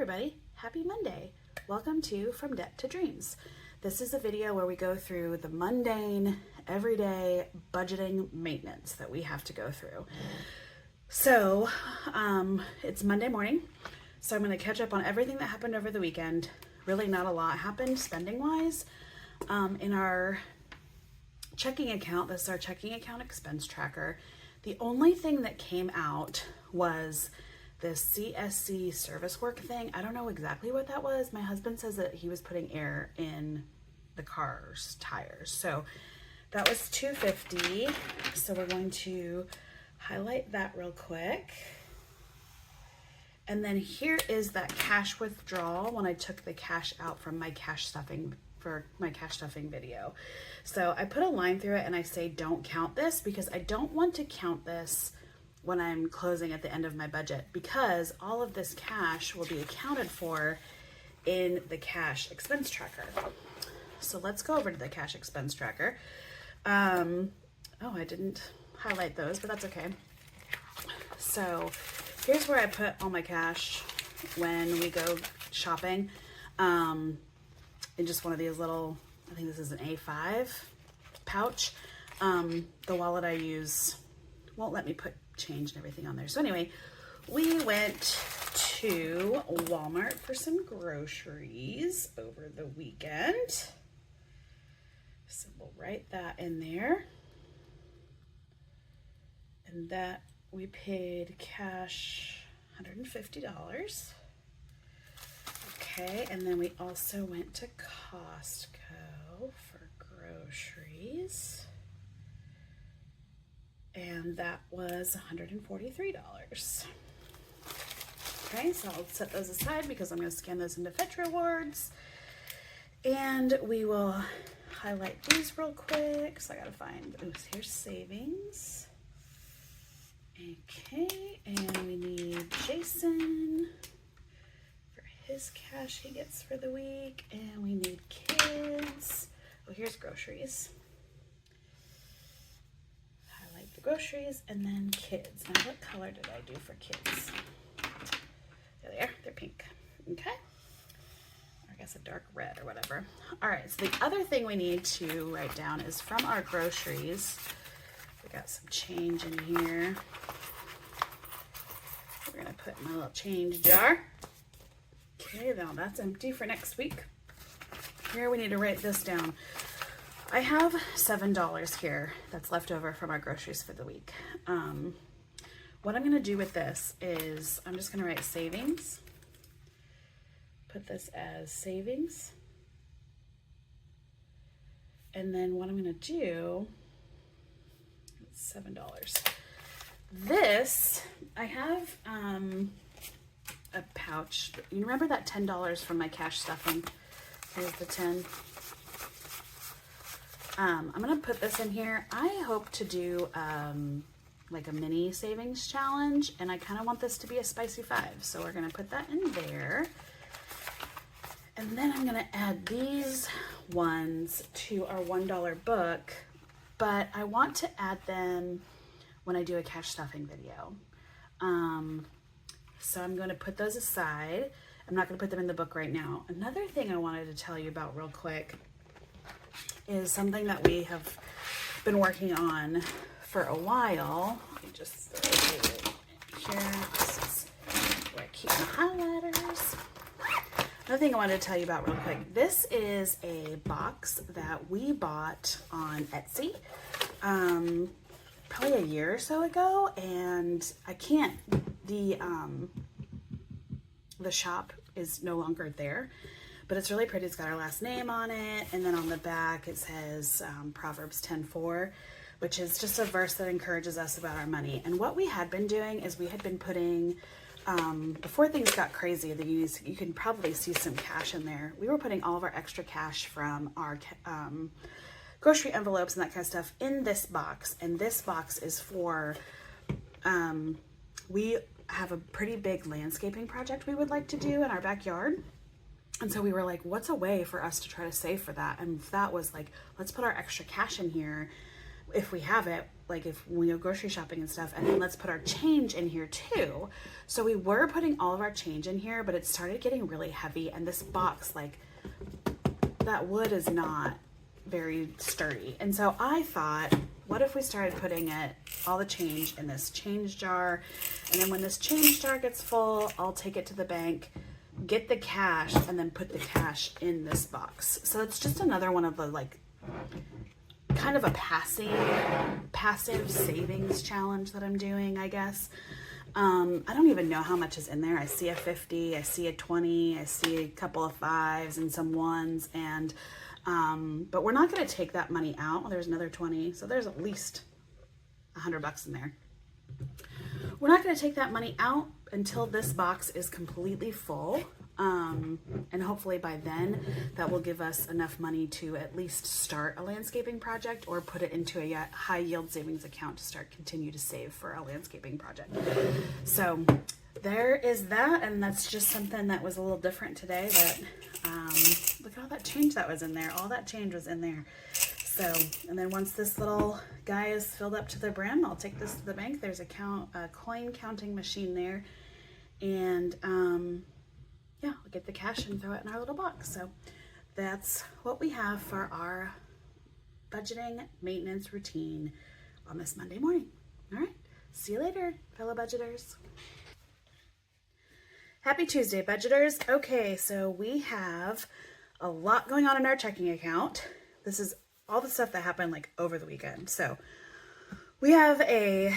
everybody, happy Monday. Welcome to From Debt to Dreams. This is a video where we go through the mundane, everyday budgeting maintenance that we have to go through. So it's Monday morning, so I'm going to catch up on everything that happened over the weekend. Really not a lot happened spending wise. In our checking account, this is our checking account expense tracker. The only thing that came out was this CSC service work thing. I don't know exactly what that was. My husband says that he was putting air in the car's tires. So that was $250. So we're going to highlight that real quick. And then here is that cash withdrawal when I took the cash out from my cash stuffing for my cash stuffing video. So I put a line through it and I say don't count this because I don't want to count this when I'm closing at the end of my budget, because all of this cash will be accounted for in the cash expense tracker. So let's go over to the cash expense tracker. Oh, I didn't highlight those, but that's okay. So here's where I put all my cash when we go shopping. In just one of these little, I think this is an A5 pouch. The wallet I use won't let me put change and everything on there. So anyway, we went to Walmart for some groceries over the weekend. So we'll write that in there. And that we paid cash $150. Okay, and then we also went to Costco for groceries. And that was $143. Okay, so I'll set those aside because I'm going to scan those into Fetch Rewards. And we will highlight these real quick. So I got to find, oops, here's savings. Okay, and we need Jason for his cash he gets for the week. And we need kids. Oh, here's groceries. The groceries and then kids. Now what color did I do for kids? There they are, they're pink. Okay, or I guess a dark red or whatever. All right, so the other thing we need to write down is from our groceries. We got some change in here. We're gonna put in my little change jar. Okay, now that's empty for next week. Here we need to write this down. I have $7 here that's left over from our groceries for the week. What I'm going to do with this is I'm just going to write savings. Put this as savings. And then what I'm going to do, it's $7. This, I have a pouch. You remember that $10 from my cash stuffing? Here's the 10. I'm going to put this in here. I hope to do like a mini savings challenge, and I kind of want this to be a spicy 5. So we're going to put that in there. And then I'm going to add these ones to our $1 book, but I want to add them when I do a cash stuffing video. So I'm going to put those aside. I'm not going to put them in the book right now. Another thing I wanted to tell you about real quick is something that we have been working on for a while. Let me just throw it here. This is where I keep my highlighters. Another thing I wanted to tell you about real quick. This is a box that we bought on Etsy probably a year or so ago, and I can't, the shop is no longer there. But it's really pretty. It's got our last name on it. And then on the back, it says Proverbs 10:4, which is just a verse that encourages us about our money. And what we had been doing is we had been putting, before things got crazy, you can probably see some cash in there. We were putting all of our extra cash from our grocery envelopes and that kind of stuff in this box. And this box is for, we have a pretty big landscaping project we would like to do in our backyard. And so we were like, what's a way for us to try to save for that? And that was like, let's put our extra cash in here if we have it, like if we go grocery shopping and stuff, and then let's put our change in here too. So we were putting all of our change in here, but it started getting really heavy, and this box, like that wood is not very sturdy. And so I thought, what if we started putting all the change in this change jar, and then when this change jar gets full, I'll take it to the bank, get the cash, and then put the cash in this box. So it's just another one of the like kind of a passive savings challenge that I'm doing, I guess. I don't even know how much is in there. I see a 50, I see a 20, I see a couple of 5s and some 1s, and but we're not going to take that money out. Well, there's another 20, so there's at least $100 in there. We're not going to take that money out until this box is completely full. And hopefully by then that will give us enough money to at least start a landscaping project, or put it into a high yield savings account to continue to save for a landscaping project. So there is that. And that's just something that was a little different today, that, look at all that change that was in there. All that change was in there. So, and then once this little guy is filled up to the brim, I'll take this to the bank. There's a coin counting machine there, and yeah, I'll get the cash and throw it in our little box. So that's what we have for our budgeting maintenance routine on this Monday morning. All right, see you later, fellow budgeters. Happy Tuesday, budgeters. Okay, so we have a lot going on in our checking account. This is all the stuff that happened like over the weekend. So we have a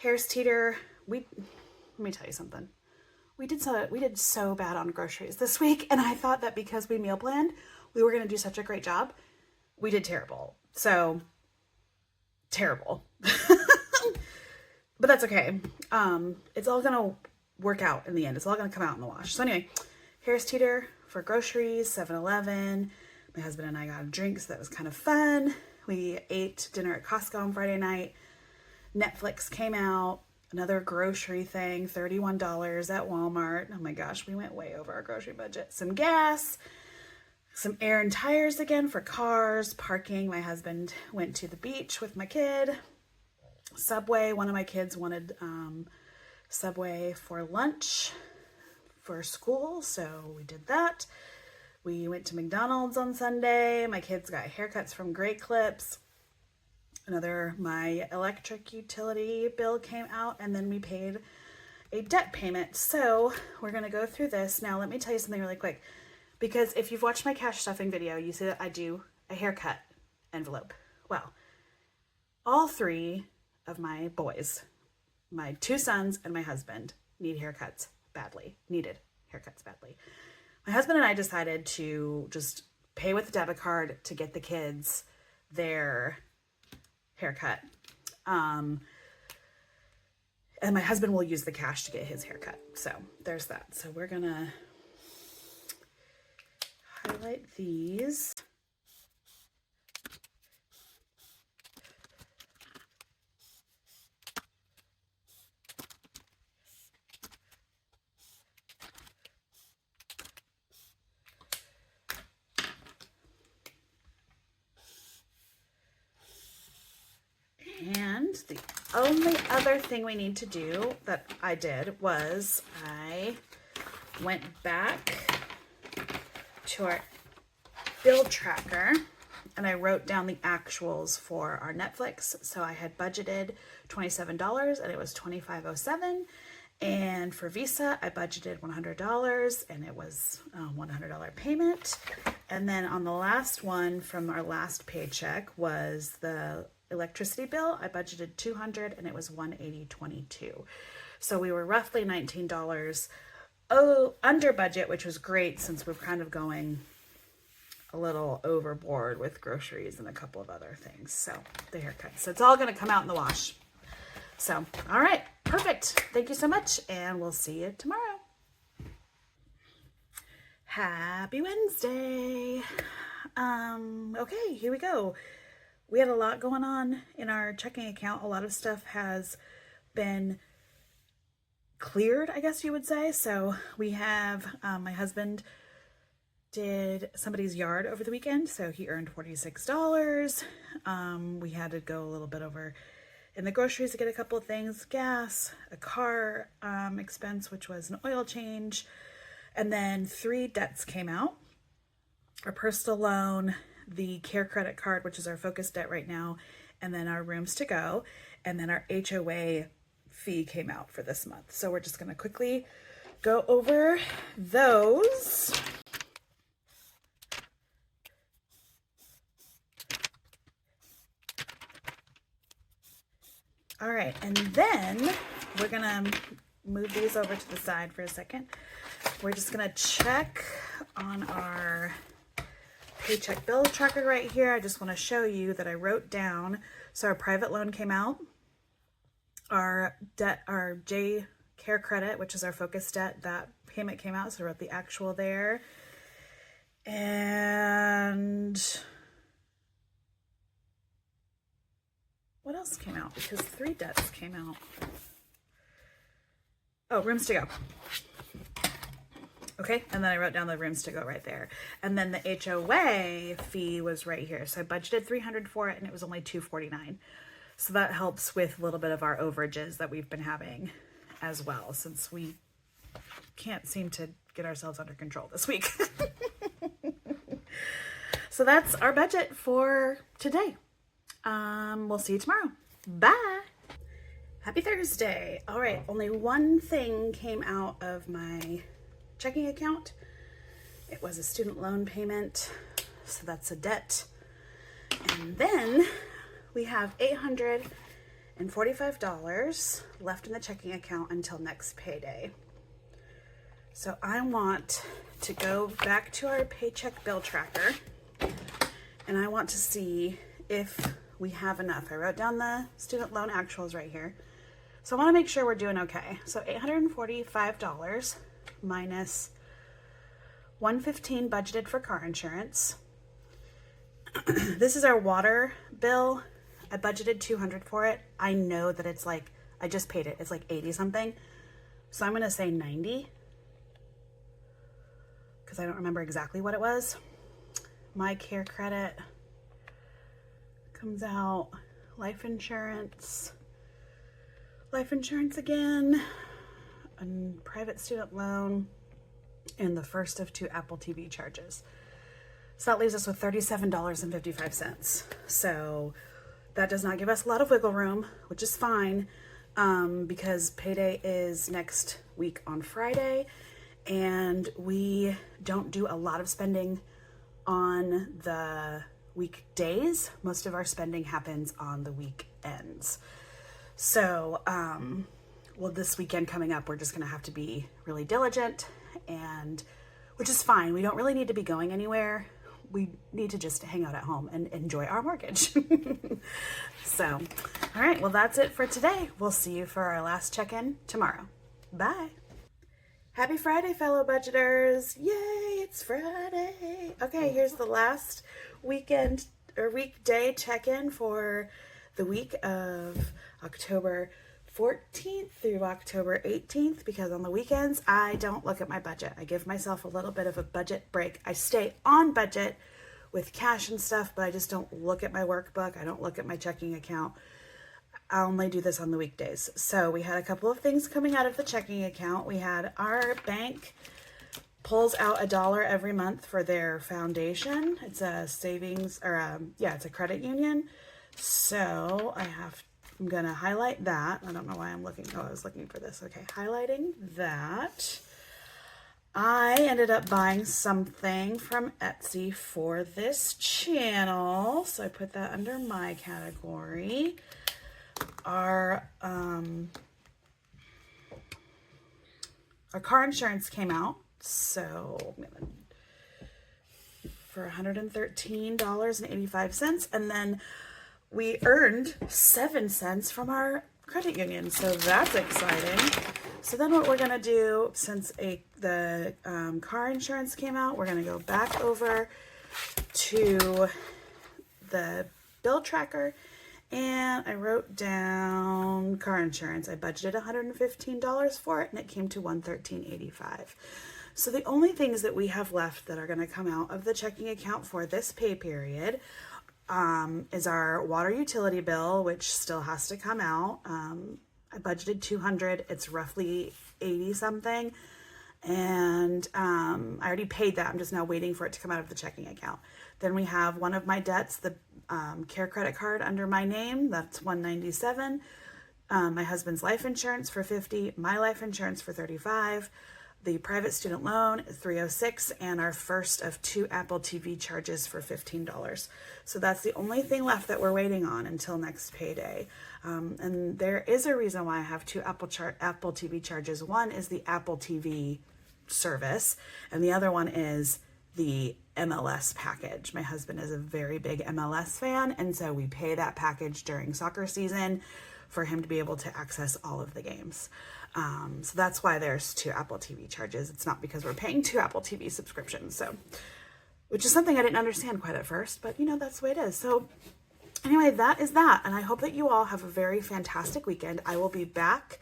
Harris Teeter. Let me tell you something. We did so bad on groceries this week, and I thought that because we meal planned, we were going to do such a great job. We did terrible. So terrible. But that's okay. It's all going to work out in the end. It's all going to come out in the wash. So anyway, Harris Teeter for groceries, 7-Eleven. My husband and I got a drink, so that was kind of fun. We ate dinner at Costco on Friday night. Netflix came out. Another grocery thing, $31 at Walmart. Oh my gosh, we went way over our grocery budget. Some gas, some air and tires again for cars, parking. My husband went to the beach with my kid. Subway, one of my kids wanted Subway for lunch for school, so we did that. We went to McDonald's on Sunday. My kids got haircuts from Great Clips. My electric utility bill came out, and then we paid a debt payment. So we're going to go through this. Now, let me tell you something really quick, because if you've watched my cash stuffing video, you see that I do a haircut envelope. Well, all 3 of my boys, my 2 sons and my husband, needed haircuts badly. My husband and I decided to just pay with a debit card to get the kids their haircut. And my husband will use the cash to get his haircut. So there's that. So we're gonna highlight these. And the only other thing we need to do that I did was I went back to our bill tracker and I wrote down the actuals for our Netflix. So I had budgeted $27 and it was $25.07. And for Visa, I budgeted $100 and it was a $100 payment. And then on the last one from our last paycheck was the electricity bill. I budgeted $200 and it was $180.22. So we were roughly $19 under budget, which was great since we're kind of going a little overboard with groceries and a couple of other things. So the haircut. So it's all going to come out in the wash. So, all right, perfect. Thank you so much, and we'll see you tomorrow. Happy Wednesday. Okay, here we go. We had a lot going on in our checking account. A lot of stuff has been cleared, I guess you would say. So we have my husband did somebody's yard over the weekend, so he earned $46. We had to go a little bit over in the groceries to get a couple of things, gas, a car expense, which was an oil change, and then 3 debts came out. Our personal loan, the care credit card, which is our focus debt right now, and then our rooms to go, and then our HOA fee came out for this month. So we're just going to quickly go over those. All right, and then we're gonna move these over to the side for a second. We're just gonna check on our paycheck bill tracker right here. I just wanna show you that I wrote down, so our private loan came out, our debt, our J care credit, which is our focus debt, that payment came out, so I wrote the actual there. And what else came out? Because 3 debts came out. Oh, rooms to go. Okay, and then I wrote down the rooms to go right there. And then the HOA fee was right here. So I budgeted $300 for it, and it was only $249. So that helps with a little bit of our overages that we've been having as well, since we can't seem to get ourselves under control this week. So that's our budget for today. We'll see you tomorrow. Bye. Happy Thursday. All right, only one thing came out of my checking account. It was a student loan payment, so that's a debt. And then we have $845 left in the checking account until next payday. So I want to go back to our paycheck bill tracker, and I want to see if we have enough. I wrote down the student loan actuals right here. So I want to make sure we're doing okay. So $845 minus $115 budgeted for car insurance. This is our water bill. I budgeted $200 for it. I know that it's like, I just paid it. It's like 80 something. So I'm going to say 90 because I don't remember exactly what it was. My care credit comes out, life insurance again, and private student loan, and the first of 2 Apple TV charges. So that leaves us with $37.55. So that does not give us a lot of wiggle room, which is fine, because payday is next week on Friday, and we don't do a lot of spending on the weekdays. Most of our spending happens on the weekends. So, well, this weekend coming up, we're just going to have to be really diligent, and which is fine. We don't really need to be going anywhere. We need to just hang out at home and enjoy our mortgage. So, all right, well, that's it for today. We'll see you for our last check-in tomorrow. Bye. Happy Friday, fellow budgeters. Yay, it's Friday. Okay, here's the last weekend or weekday check-in for the week of October 14th through October 18th, because on the weekends I don't look at my budget. I give myself a little bit of a budget break. I stay on budget with cash and stuff, but I just don't look at my workbook. I don't look at my checking account. I only do this on the weekdays. So we had a couple of things coming out of the checking account. We had our bank pulls out $1 every month for their foundation. It's a savings, or it's a credit union. So I'm gonna highlight that. I don't know why I'm looking. Oh, I was looking for this. Okay, highlighting that. I ended up buying something from Etsy for this channel, so I put that under my category. Our car insurance came out, so I'm gonna, for $113.85, and then we earned 7 cents from our credit union, so that's exciting. So then what we're gonna do, since the car insurance came out, we're gonna go back over to the bill tracker, and I wrote down car insurance. I budgeted $115 for it, and it came to $113.85. So the only things that we have left that are going to come out of the checking account for this pay period is our water utility bill, which still has to come out. I budgeted $200. It's roughly 80 something. And I already paid that. I'm just now waiting for it to come out of the checking account. Then we have one of my debts, the care credit card under my name. That's $197. My husband's life insurance for $50. My life insurance for $35. The private student loan is $306, and our first of 2 Apple TV charges for $15. So that's the only thing left that we're waiting on until next payday. And there is a reason why I have 2 Apple TV charges. One is the Apple TV service, and the other one is the MLS package. My husband is a very big MLS fan, and so we pay that package during soccer season for him to be able to access all of the games. So that's why there's 2 Apple TV charges. It's not because we're paying 2 Apple TV subscriptions. So, which is something I didn't understand quite at first, but you know, that's the way it is. So anyway, that is that. And I hope that you all have a very fantastic weekend. I will be back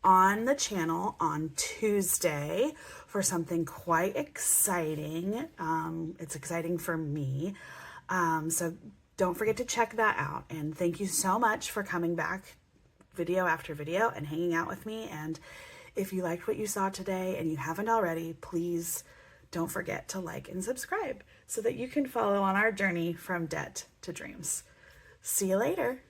on the channel on Tuesday for something quite exciting. It's exciting for me. So don't forget to check that out. And thank you so much for coming back video after video and hanging out with me. And if you liked what you saw today and you haven't already, please don't forget to like and subscribe so that you can follow on our journey from debt to dreams. See you later.